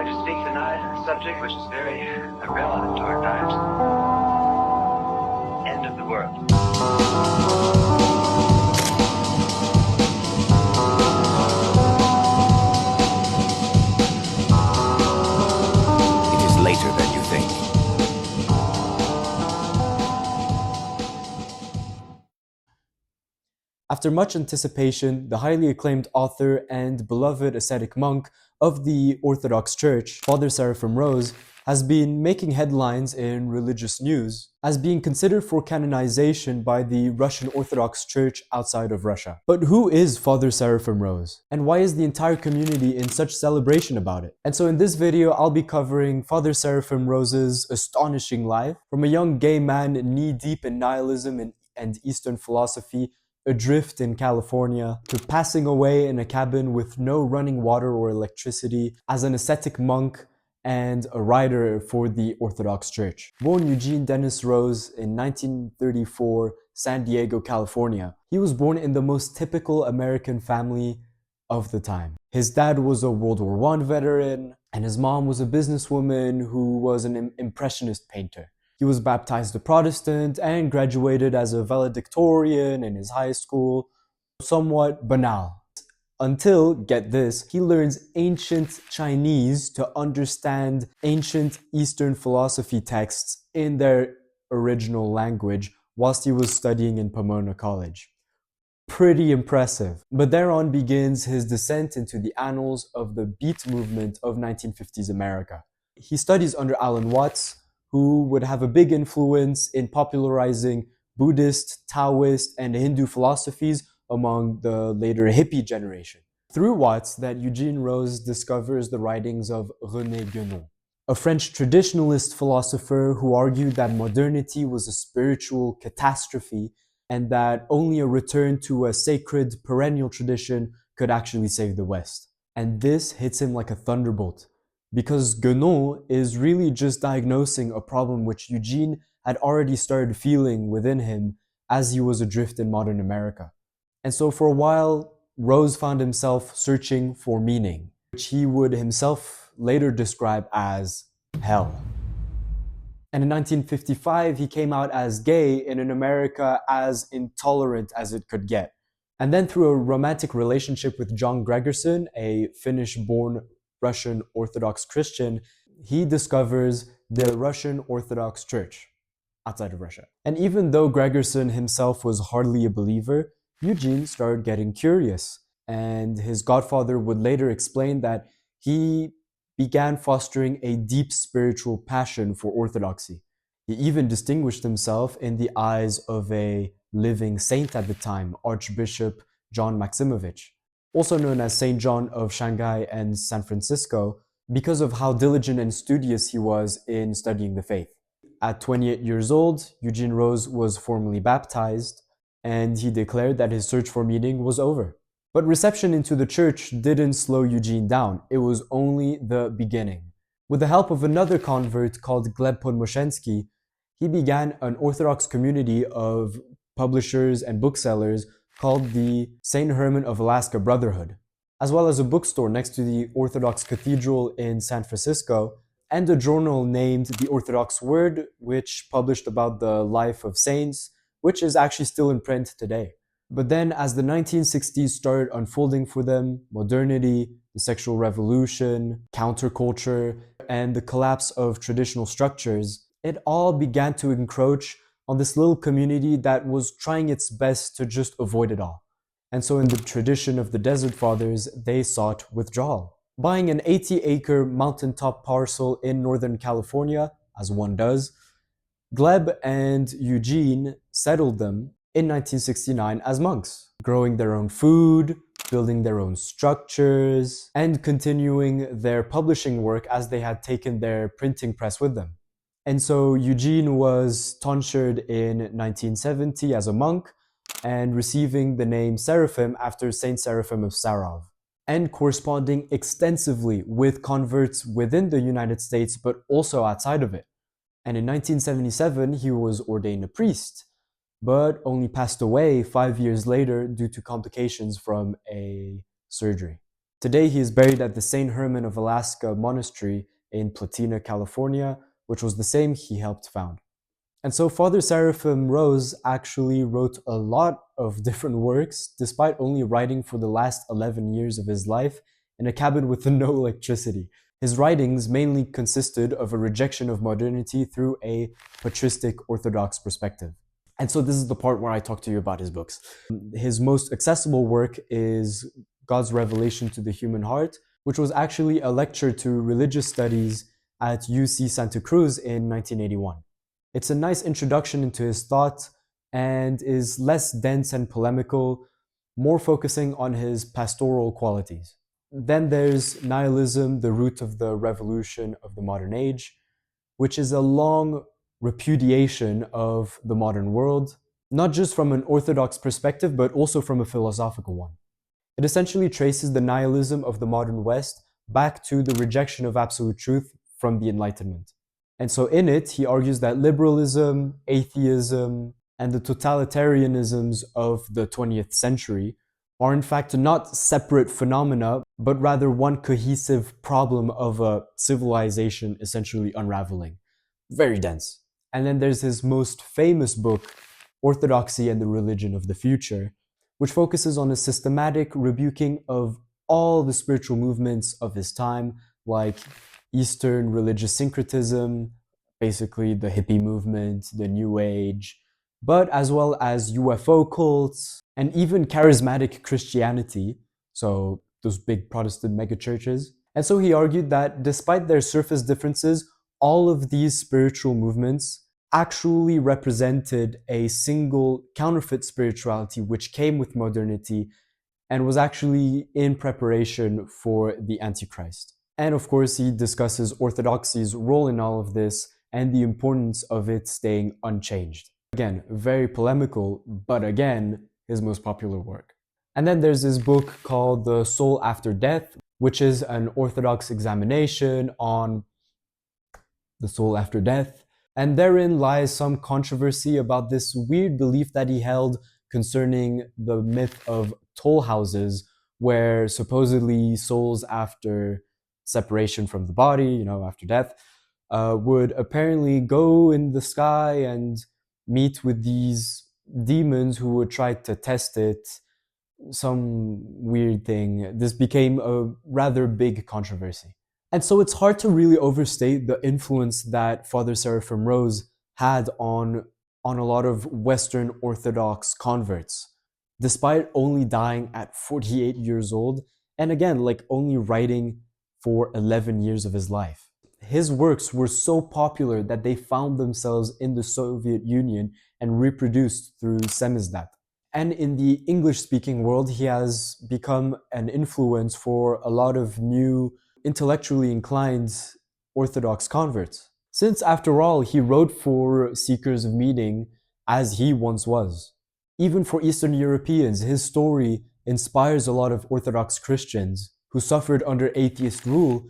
like to speak tonight on a subject which is very relevant to our times. End of the world. It is later than you think. After much anticipation, the highly acclaimed author and beloved ascetic monk of the Orthodox Church, Father Seraphim Rose, has been making headlines in religious news as being considered for canonization by the Russian Orthodox Church outside of Russia. But who is Father Seraphim Rose? And why is the entire community in such celebration about it? And so in this video, I'll be covering Father Seraphim Rose's astonishing life, from a young gay man knee-deep in nihilism and Eastern philosophy, adrift in California, to passing away in a cabin with no running water or electricity as an ascetic monk and a writer for the Orthodox Church. Born Eugene Dennis Rose in 1934, San Diego, California, he was born in the most typical American family of the time. His dad was a World War I veteran, and his mom was a businesswoman who was an impressionist painter. He was baptized a Protestant and graduated as a valedictorian in his high school. Somewhat banal. Until, get this, he learns ancient Chinese to understand ancient Eastern philosophy texts in their original language whilst he was studying in Pomona College. Pretty impressive. But thereon begins his descent into the annals of the Beat movement of 1950s America. He studies under Alan Watts, who would have a big influence in popularizing Buddhist, Taoist, and Hindu philosophies among the later hippie generation. Through Watts, that Eugene Rose discovers the writings of René Guénon, a French traditionalist philosopher who argued that modernity was a spiritual catastrophe and that only a return to a sacred perennial tradition could actually save the West. And this hits him like a thunderbolt, because Guénon is really just diagnosing a problem which Eugene had already started feeling within him as he was adrift in modern America. And so for a while, Rose found himself searching for meaning, which he would himself later describe as hell. And in 1955, he came out as gay in an America as intolerant as it could get. And then through a romantic relationship with John Gregerson, a Finnish-born Russian Orthodox Christian, he discovers the Russian Orthodox Church outside of Russia. And even though Gregerson himself was hardly a believer, Eugene started getting curious, and his godfather would later explain that he began fostering a deep spiritual passion for orthodoxy. He even distinguished himself in the eyes of a living saint at the time, Archbishop John Maximovich, also known as Saint John of Shanghai and San Francisco, because of how diligent and studious he was in studying the faith. At 28 years old, Eugene Rose was formally baptized, and he declared that his search for meaning was over. But reception into the church didn't slow Eugene down. It was only the beginning. With the help of another convert called Gleb Podmoshensky, he began an Orthodox community of publishers and booksellers called the St. Herman of Alaska Brotherhood, as well as a bookstore next to the Orthodox Cathedral in San Francisco, and a journal named The Orthodox Word, which published about the life of saints, which is actually still in print today. But then as the 1960s started unfolding for them, modernity, the sexual revolution, counterculture, and the collapse of traditional structures, it all began to encroach on this little community that was trying its best to just avoid it all. And so in the tradition of the Desert Fathers, they sought withdrawal. Buying an 80-acre mountaintop parcel in Northern California, as one does, Gleb and Eugene settled them in 1969 as monks, growing their own food, building their own structures, and continuing their publishing work as they had taken their printing press with them. And so Eugene was tonsured in 1970 as a monk and receiving the name Seraphim after Saint Seraphim of Sarov, and corresponding extensively with converts within the United States but also outside of it. And in 1977, he was ordained a priest, but only passed away 5 years later due to complications from a surgery. Today, he is buried at the St. Herman of Alaska Monastery in Platina, California, which was the same he helped found. And so Father Seraphim Rose actually wrote a lot of different works, despite only writing for the last 11 years of his life in a cabin with no electricity. His writings mainly consisted of a rejection of modernity through a patristic Orthodox perspective. And so this is the part where I talk to you about his books. His most accessible work is God's Revelation to the Human Heart, which was actually a lecture to religious studies at UC Santa Cruz in 1981. It's a nice introduction into his thought and is less dense and polemical, more focusing on his pastoral qualities. Then there's Nihilism, the Root of the Revolution of the Modern Age, which is a long repudiation of the modern world, not just from an Orthodox perspective, but also from a philosophical one. It essentially traces the nihilism of the modern West back to the rejection of absolute truth from the Enlightenment. And so in it, he argues that liberalism, atheism, and the totalitarianisms of the 20th century are in fact not separate phenomena, but rather one cohesive problem of a civilization essentially unraveling. Very dense. And then there's his most famous book, Orthodoxy and the Religion of the Future, which focuses on a systematic rebuking of all the spiritual movements of his time, like Eastern religious syncretism, basically the hippie movement, the New Age, but as well as UFO cults, and even charismatic Christianity, so those big Protestant megachurches. And so he argued that despite their surface differences, all of these spiritual movements actually represented a single counterfeit spirituality which came with modernity and was actually in preparation for the Antichrist. And of course, he discusses orthodoxy's role in all of this and the importance of it staying unchanged. Again, very polemical, but again, his most popular work. And then there's this book called The Soul After Death, which is an Orthodox examination on the soul after death. And therein lies some controversy about this weird belief that he held concerning the myth of toll houses, where supposedly souls after separation from the body, after death, would apparently go in the sky and meet with these demons who would try to test it. Some weird thing. This became a rather big controversy. And so it's hard to really overstate the influence that Father Seraphim Rose had on a lot of Western Orthodox converts, despite only dying at 48 years old, and again, only writing for 11 years of his life. His works were so popular that they found themselves in the Soviet Union and reproduced through samizdat. And in the English-speaking world, he has become an influence for a lot of new intellectually inclined Orthodox converts. Since, after all, he wrote for seekers of meaning as he once was. Even for Eastern Europeans, his story inspires a lot of Orthodox Christians who suffered under atheist rule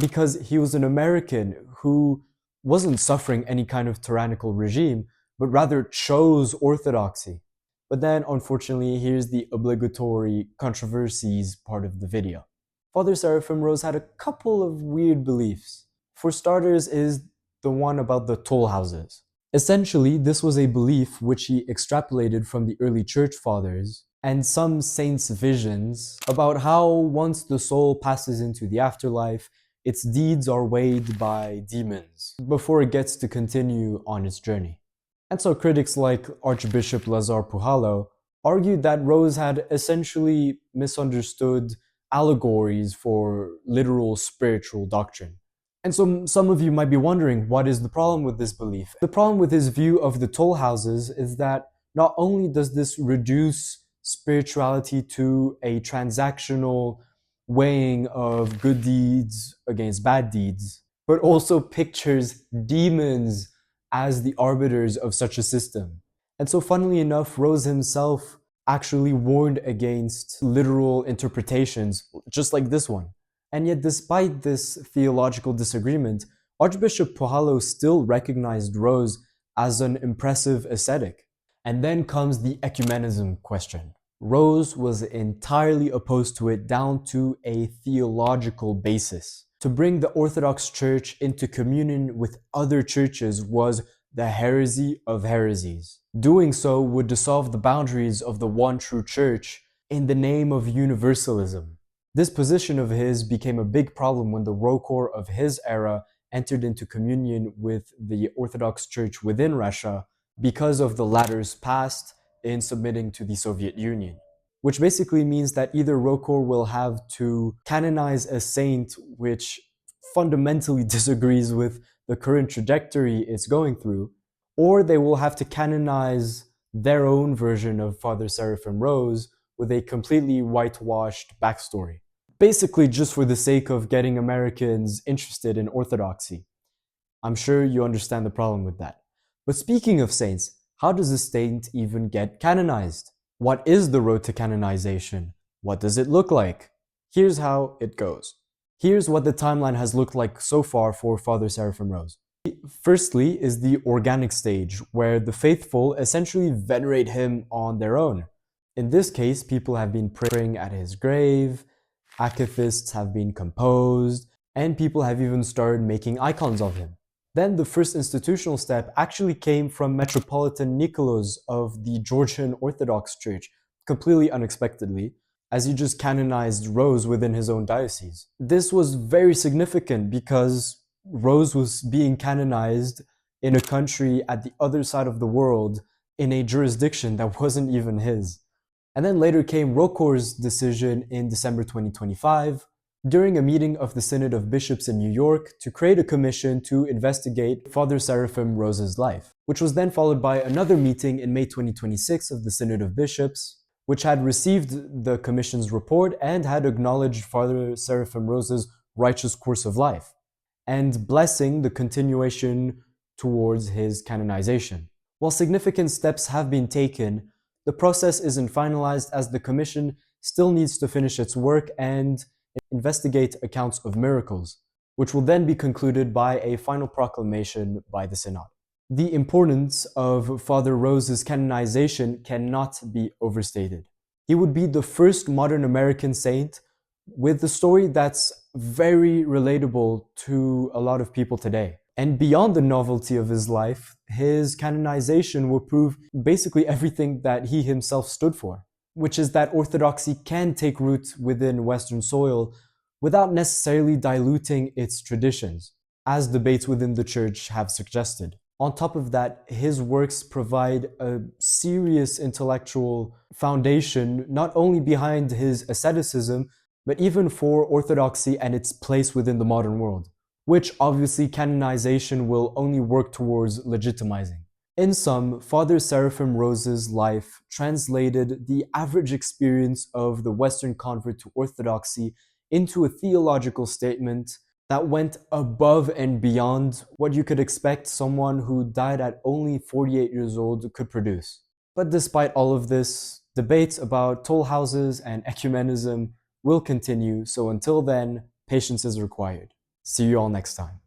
because he was an American who wasn't suffering any kind of tyrannical regime, but rather chose orthodoxy. But then, unfortunately, here's the obligatory controversies part of the video. Father Seraphim Rose had a couple of weird beliefs. For starters is the one about the toll houses. Essentially, this was a belief which he extrapolated from the early church fathers and some saints' visions about how once the soul passes into the afterlife, its deeds are weighed by demons before it gets to continue on its journey. And so critics like Archbishop Lazar Puhalo argued that Rose had essentially misunderstood allegories for literal spiritual doctrine. And so some of you might be wondering, what is the problem with this belief? The problem with his view of the toll houses is that not only does this reduce spirituality to a transactional weighing of good deeds against bad deeds, but also pictures demons as the arbiters of such a system. And so funnily enough, Rose himself actually warned against literal interpretations, just like this one. And yet, despite this theological disagreement, Archbishop Puhalo still recognized Rose as an impressive ascetic. And then comes the ecumenism question. Rose was entirely opposed to it down to a theological basis. To bring the Orthodox Church into communion with other churches was the heresy of heresies. Doing so would dissolve the boundaries of the one true church in the name of universalism. This position of his became a big problem when the Rokor of his era entered into communion with the Orthodox Church within Russia because of the latter's past in submitting to the Soviet Union. Which basically means that either Rokor will have to canonize a saint which fundamentally disagrees with the current trajectory it's going through, or they will have to canonize their own version of Father Seraphim Rose with a completely whitewashed backstory. Basically just for the sake of getting Americans interested in orthodoxy. I'm sure you understand the problem with that. But speaking of saints, how does a saint even get canonized? What is the road to canonization? What does it look like? Here's how it goes. Here's what the timeline has looked like so far for Father Seraphim Rose. Firstly is the organic stage, where the faithful essentially venerate him on their own. In this case, people have been praying at his grave, akathists have been composed, and people have even started making icons of him. Then the first institutional step actually came from Metropolitan Nicholas of the Georgian Orthodox Church, completely unexpectedly, as he just canonized Rose within his own diocese. This was very significant because Rose was being canonized in a country at the other side of the world in a jurisdiction that wasn't even his. And then later came Rokor's decision in December 2025, during a meeting of the Synod of Bishops in New York to create a commission to investigate Father Seraphim Rose's life, which was then followed by another meeting in May 2026 of the Synod of Bishops, which had received the commission's report and had acknowledged Father Seraphim Rose's righteous course of life, and blessing the continuation towards his canonization. While significant steps have been taken, the process isn't finalized as the commission still needs to finish its work and investigate accounts of miracles, which will then be concluded by a final proclamation by the Synod. The importance of Father Rose's canonization cannot be overstated. He would be the first modern American saint with a story that's very relatable to a lot of people today. And beyond the novelty of his life, his canonization will prove basically everything that he himself stood for, which is that orthodoxy can take root within Western soil without necessarily diluting its traditions, as debates within the church have suggested. On top of that, his works provide a serious intellectual foundation not only behind his asceticism, but even for orthodoxy and its place within the modern world, which obviously canonization will only work towards legitimizing. In sum, Father Seraphim Rose's life translated the average experience of the Western convert to orthodoxy into a theological statement that went above and beyond what you could expect someone who died at only 48 years old could produce. But despite all of this, debates about toll houses and ecumenism will continue, so until then, patience is required. See you all next time.